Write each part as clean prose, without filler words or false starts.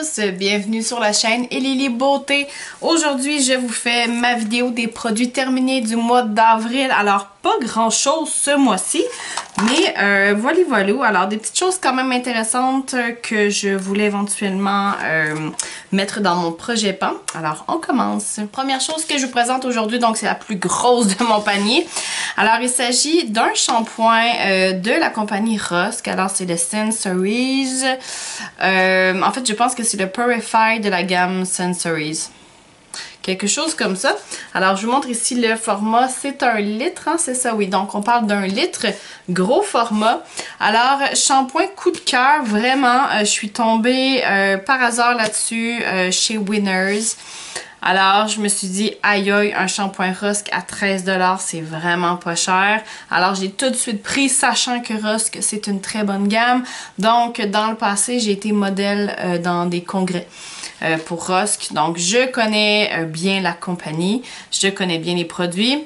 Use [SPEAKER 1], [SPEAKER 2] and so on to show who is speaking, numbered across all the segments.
[SPEAKER 1] tous, bienvenue sur la chaîne Elili Beauté. Aujourd'hui, je vous fais ma vidéo des produits terminés du mois d'avril. Alors, pas grand chose ce mois-ci, mais voilà. Alors, des petites choses quand même intéressantes que je voulais éventuellement mettre dans mon projet pan. Alors, on commence. Première chose que je vous présente aujourd'hui, donc c'est la plus grosse de mon panier. Alors, il s'agit d'un shampoing de la compagnie Rosk. Alors, c'est le Sensories. En fait, je pense que c'est le Purify de la gamme Sensories. Quelque chose comme ça. Alors, je vous montre ici le format. C'est 1 litre, hein, c'est ça, oui. Donc, on parle d'1 litre. Gros format. Alors, shampoing coup de cœur, vraiment. Je suis tombée par hasard là-dessus chez Winners. Alors, je me suis dit, aïe aïe, un shampoing Rosk à 13 $, c'est vraiment pas cher. Alors, j'ai tout de suite pris, sachant que Rosk, c'est une très bonne gamme. Donc, dans le passé, j'ai été modèle dans des congrès pour Rosk. Donc, je connais bien la compagnie, je connais bien les produits.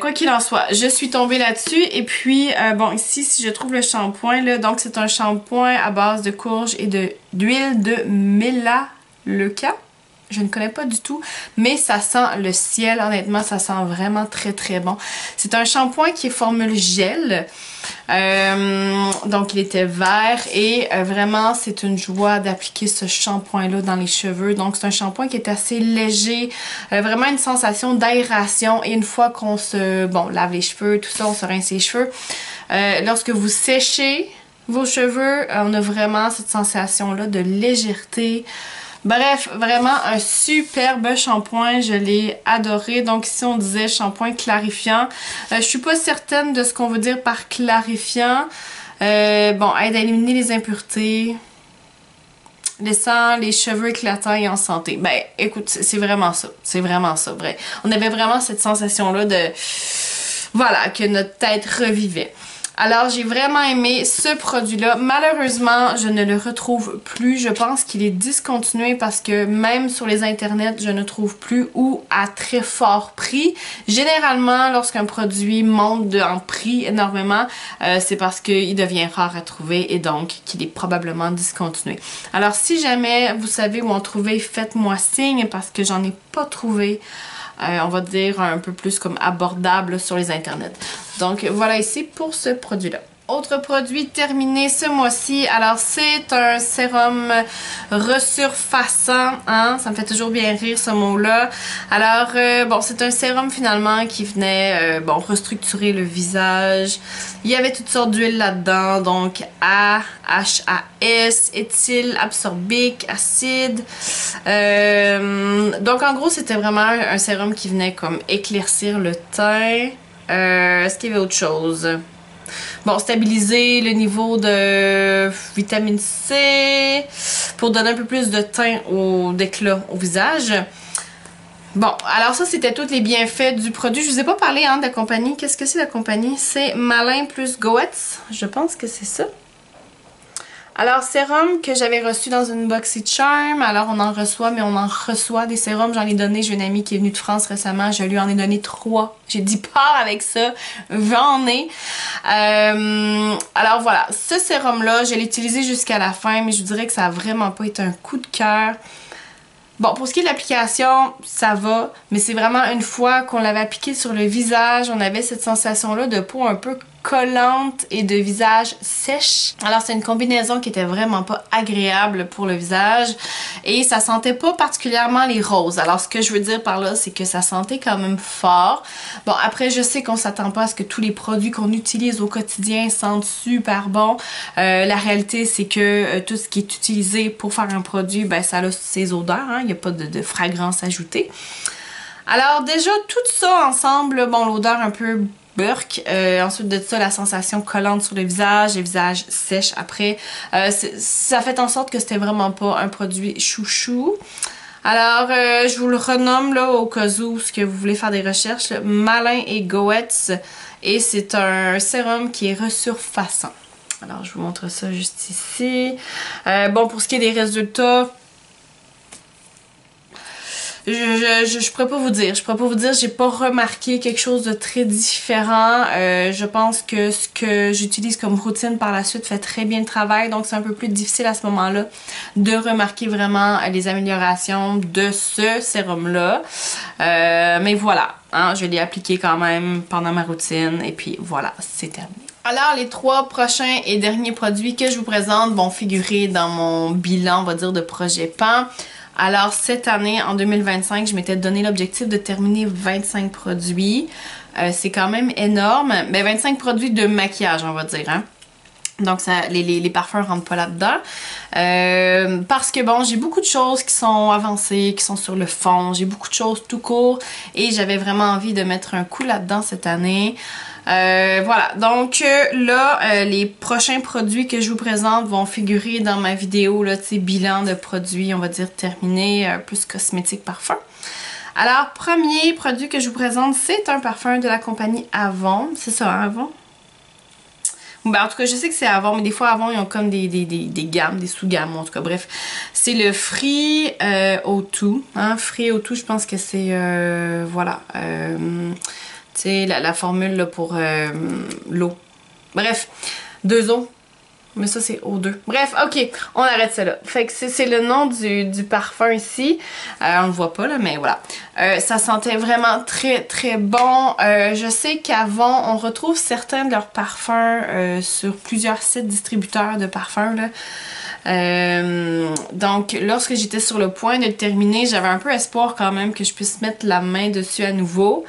[SPEAKER 1] Quoi qu'il en soit, je suis tombée là-dessus. Et puis, bon, ici, si je trouve le shampoing, là, donc c'est un shampoing à base de courge et d'huile de Melaleuca. Je ne connais pas du tout, mais ça sent le ciel. Honnêtement, ça sent vraiment très très bon. C'est un shampoing qui est formule gel. Donc, il était vert et vraiment, c'est une joie d'appliquer ce shampoing-là dans les cheveux. Donc, c'est un shampoing qui est assez léger. Vraiment une sensation d'aération. Et une fois qu'on se lave les cheveux, tout ça, on se rince les cheveux. Lorsque vous séchez vos cheveux, on a vraiment cette sensation-là de légèreté. Bref, vraiment un superbe shampoing, je l'ai adoré. Donc ici on disait shampoing clarifiant. Je suis pas certaine de ce qu'on veut dire par clarifiant. Bon, aide à éliminer les impuretés, laissant les cheveux éclatants et en santé. Ben écoute, c'est vraiment ça. C'est vraiment ça, vrai. On avait vraiment cette sensation-là de... Voilà, que notre tête revivait. Alors, j'ai vraiment aimé ce produit-là. Malheureusement, je ne le retrouve plus. Je pense qu'il est discontinué parce que même sur les internets, je ne trouve plus ou à très fort prix. Généralement, lorsqu'un produit monte en prix énormément, c'est parce qu'il devient rare à trouver et donc qu'il est probablement discontinué. Alors, si jamais vous savez où en trouver, faites-moi signe parce que j'en ai pas trouvé. On va dire un peu plus comme abordable sur les internets. Donc voilà ici pour ce produit-là. Autre produit terminé ce mois-ci, alors c'est un sérum resurfaçant, hein? Ça me fait toujours bien rire ce mot-là. Alors bon, c'est un sérum finalement qui venait restructurer le visage. Il y avait toutes sortes d'huiles là-dedans, donc A, HAS, éthyle, absorbique, acide. Donc en gros, c'était vraiment un sérum qui venait comme éclaircir le teint. Est-ce qu'il y avait autre chose? Bon, stabiliser le niveau de vitamine C pour donner un peu plus de teint d'éclat au visage. Bon, alors ça, c'était tous les bienfaits du produit. Je vous ai pas parlé de la compagnie. Qu'est-ce que c'est la compagnie? C'est Malin plus Goetz. Je pense que c'est ça. Alors, sérum que j'avais reçu dans une BoxyCharm. Alors, on en reçoit, mais on en reçoit des sérums. J'en ai donné, j'ai une amie qui est venue de France récemment. Je lui en ai donné 3. J'ai dit, pars avec ça. J'en ai. Alors, voilà. Ce sérum-là, je l'ai utilisé jusqu'à la fin, mais je vous dirais que ça a vraiment pas été un coup de cœur. Bon, pour ce qui est de l'application, ça va, mais c'est vraiment une fois qu'on l'avait appliqué sur le visage, on avait cette sensation-là de peau un peu collante et de visage sèche. Alors, c'est une combinaison qui était vraiment pas agréable pour le visage et ça sentait pas particulièrement les roses. Alors, ce que je veux dire par là, c'est que ça sentait quand même fort. Bon, après, je sais qu'on s'attend pas à ce que tous les produits qu'on utilise au quotidien sentent super bon. La réalité, c'est que tout ce qui est utilisé pour faire un produit, ben, ça a ses odeurs, hein. Il n'y a pas de fragrance ajoutée. Alors, déjà, tout ça ensemble, bon, l'odeur un peu burk. Ensuite de ça, la sensation collante sur le visage sèche après. Ça fait en sorte que c'était vraiment pas un produit chouchou. Alors, je vous le renomme là au cas où ce que vous voulez faire des recherches. Là, Malin et Goetz. Et c'est un sérum qui est resurfaçant. Alors, je vous montre ça juste ici. Bon, pour ce qui est des résultats... Je pourrais pas vous dire. Je pourrais pas vous dire, j'ai pas remarqué quelque chose de très différent. Je pense que ce que j'utilise comme routine par la suite fait très bien le travail, donc c'est un peu plus difficile à ce moment-là de remarquer vraiment les améliorations de ce sérum-là. Mais voilà, hein, je l'ai appliqué quand même pendant ma routine et puis voilà, c'est terminé. Alors, les 3 prochains et derniers produits que je vous présente vont figurer dans mon bilan, on va dire, de projet PAN. Alors, cette année, en 2025, je m'étais donné l'objectif de terminer 25 produits. C'est quand même énorme. Mais 25 produits de maquillage, on va dire, hein. Donc, ça, les parfums rentrent pas là-dedans. Parce que, bon, j'ai beaucoup de choses qui sont avancées, qui sont sur le fond. J'ai beaucoup de choses tout court. Et j'avais vraiment envie de mettre un coup là-dedans cette année. Voilà, donc là, les prochains produits que je vous présente vont figurer dans ma vidéo, là, tu sais, bilan de produits, on va dire, terminé, plus cosmétique parfum. Alors, premier produit que je vous présente, c'est un parfum de la compagnie Avon. C'est ça, hein, Avon? Ben, en tout cas, je sais que c'est Avon, mais des fois, Avon, ils ont comme des gammes, des sous-gammes, en tout cas, bref. C'est le Free O2, hein, Free O2, je pense que c'est, voilà, tu sais, la formule là, pour l'eau. Bref, 2 eaux. Mais ça, c'est O2. Bref, ok, on arrête ça là. Fait que c'est le nom du parfum ici. On le voit pas là, mais voilà. Ça sentait vraiment très très bon. Je sais qu'avant, on retrouve certains de leurs parfums sur plusieurs sites distributeurs de parfums là. Donc lorsque j'étais sur le point de le terminer, j'avais un peu espoir quand même que je puisse mettre la main dessus à nouveau.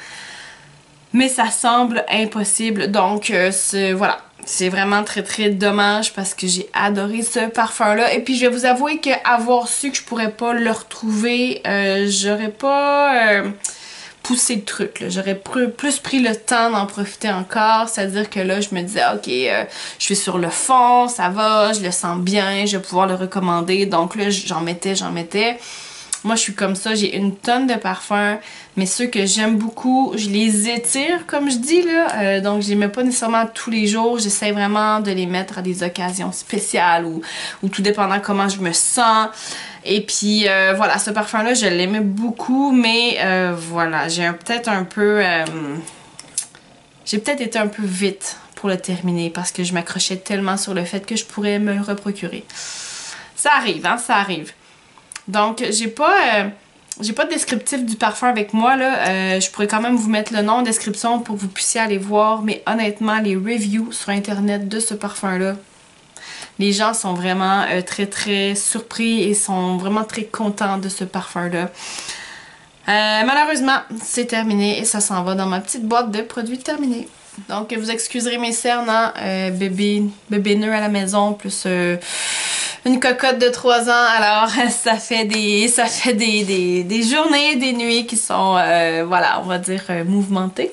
[SPEAKER 1] Mais ça semble impossible, donc voilà. C'est vraiment très très dommage parce que j'ai adoré ce parfum-là. Et puis je vais vous avouer qu'avoir su que je pourrais pas le retrouver, j'aurais pas poussé le truc. J'aurais plus pris le temps d'en profiter encore. C'est-à-dire que là, je me disais, ok, je suis sur le fond, ça va, je le sens bien, je vais pouvoir le recommander. Donc là, j'en mettais. Moi, je suis comme ça, j'ai une tonne de parfums, mais ceux que j'aime beaucoup, je les étire, comme je dis, là. Donc, je les mets pas nécessairement tous les jours. J'essaie vraiment de les mettre à des occasions spéciales ou tout dépendant comment je me sens. Et puis, voilà, ce parfum-là, je l'aimais beaucoup, mais voilà, j'ai peut-être été un peu vite pour le terminer parce que je m'accrochais tellement sur le fait que je pourrais me le reprocurer. Ça arrive, hein, ça arrive. Donc, j'ai pas de descriptif du parfum avec moi, là. Je pourrais quand même vous mettre le nom en description pour que vous puissiez aller voir. Mais honnêtement, les reviews sur internet de ce parfum-là, les gens sont vraiment très très surpris et sont vraiment très contents de ce parfum-là. Malheureusement, c'est terminé et ça s'en va dans ma petite boîte de produits terminés. Donc, vous excuserez mes cernes, hein, bébé nœud à la maison, plus une cocotte de 3 ans, alors ça fait des journées, des nuits qui sont, voilà, on va dire mouvementées.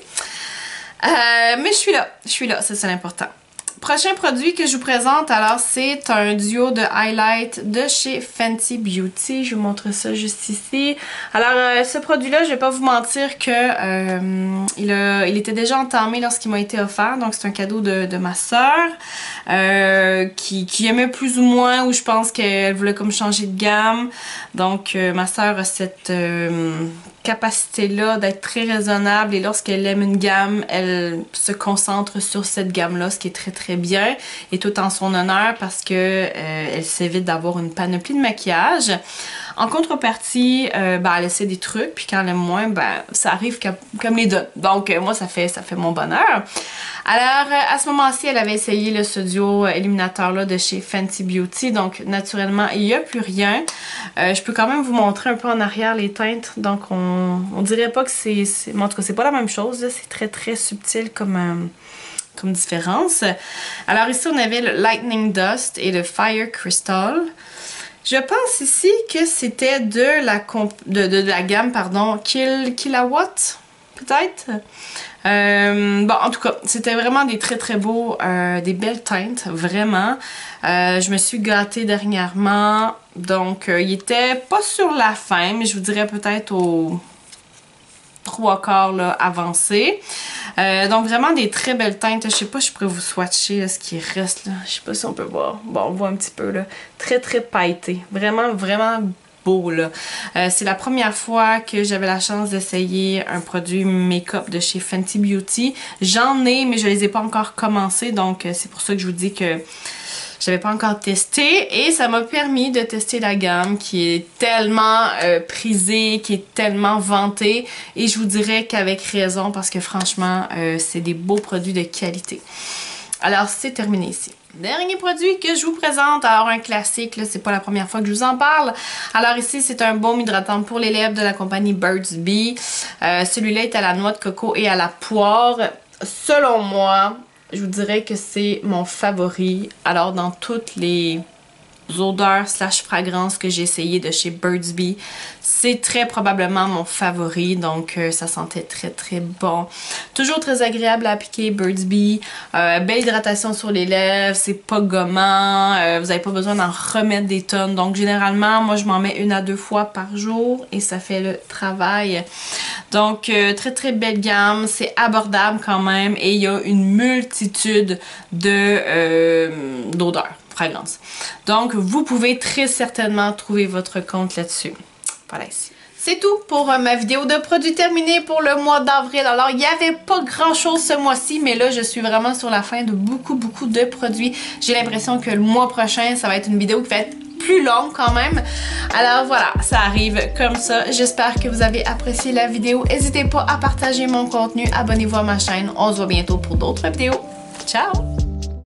[SPEAKER 1] Mais je suis là, c'est l'important. Prochain produit que je vous présente, alors c'est un duo de highlight de chez Fenty Beauty. Je vous montre ça juste ici. Alors ce produit-là, je vais pas vous mentir que il était déjà entamé lorsqu'il m'a été offert. Donc c'est un cadeau de ma soeur qui aimait plus ou moins, ou je pense qu'elle voulait comme changer de gamme. Donc ma soeur a cette capacité-là d'être très raisonnable et lorsqu'elle aime une gamme, elle se concentre sur cette gamme-là, ce qui est très très bien et tout en son honneur parce que elle s'évite d'avoir une panoplie de maquillage. En contrepartie, ben, elle essaie des trucs, puis quand elle aime moins, ben, ça arrive comme les donne. Donc, moi, ça fait mon bonheur. Alors, à ce moment-ci, elle avait essayé ce duo illuminateur-là de chez Fenty Beauty. Donc, naturellement, il n'y a plus rien. Je peux quand même vous montrer un peu en arrière les teintes. Donc, on dirait pas que c'est... En tout cas, c'est pas la même chose. C'est très, très subtil comme différence. Alors, ici, on avait le Lightning Dust et le Fire Crystal. Je pense ici que c'était de la gamme, pardon, Killawatt, peut-être. Bon, en tout cas, c'était vraiment des très très beaux, des belles teintes, vraiment. Je me suis gâtée dernièrement, donc il était pas sur la fin, mais je vous dirais peut-être au 3/4 là, avancé. Donc vraiment des très belles teintes. Je sais pas, je pourrais vous swatcher là, ce qui reste là. Je sais pas si on peut voir. Bon, on voit un petit peu là. Très très pailleté. Vraiment, vraiment beau là. C'est la première fois que j'avais la chance d'essayer un produit make-up de chez Fenty Beauty. J'en ai, mais je les ai pas encore commencé, donc c'est pour ça que je vous dis que j'avais pas encore testé, et ça m'a permis de tester la gamme qui est tellement prisée, qui est tellement vantée, et je vous dirais qu'avec raison, parce que franchement c'est des beaux produits de qualité. Alors c'est terminé ici. Dernier produit que je vous présente, alors un classique, c'est pas la première fois que je vous en parle. Alors ici c'est un baume hydratant pour les lèvres de la compagnie Burt's Bees. Celui-là est à la noix de coco et à la poire. Selon moi, je vous dirais que c'est mon favori. Alors dans toutes les odeurs slash fragrances que j'ai essayé de chez Burt's Bees, c'est très probablement mon favori, donc ça sentait très très bon. Toujours très agréable à appliquer, Burt's Bees. Belle hydratation sur les lèvres, c'est pas gommant, vous n'avez pas besoin d'en remettre des tonnes, donc généralement moi je m'en mets 1 à 2 fois par jour et ça fait le travail. Donc très très belle gamme, c'est abordable quand même, et il y a une multitude d'odeurs, fragrances. Donc vous pouvez très certainement trouver votre compte là-dessus. Voilà ici. C'est tout pour ma vidéo de produits terminés pour le mois d'avril. Alors, il n'y avait pas grand-chose ce mois-ci, mais là, je suis vraiment sur la fin de beaucoup de produits. J'ai l'impression que le mois prochain, ça va être une vidéo qui va être plus longue quand même. Alors voilà, ça arrive comme ça. J'espère que vous avez apprécié la vidéo. N'hésitez pas à partager mon contenu. Abonnez-vous à ma chaîne. On se voit bientôt pour d'autres vidéos. Ciao!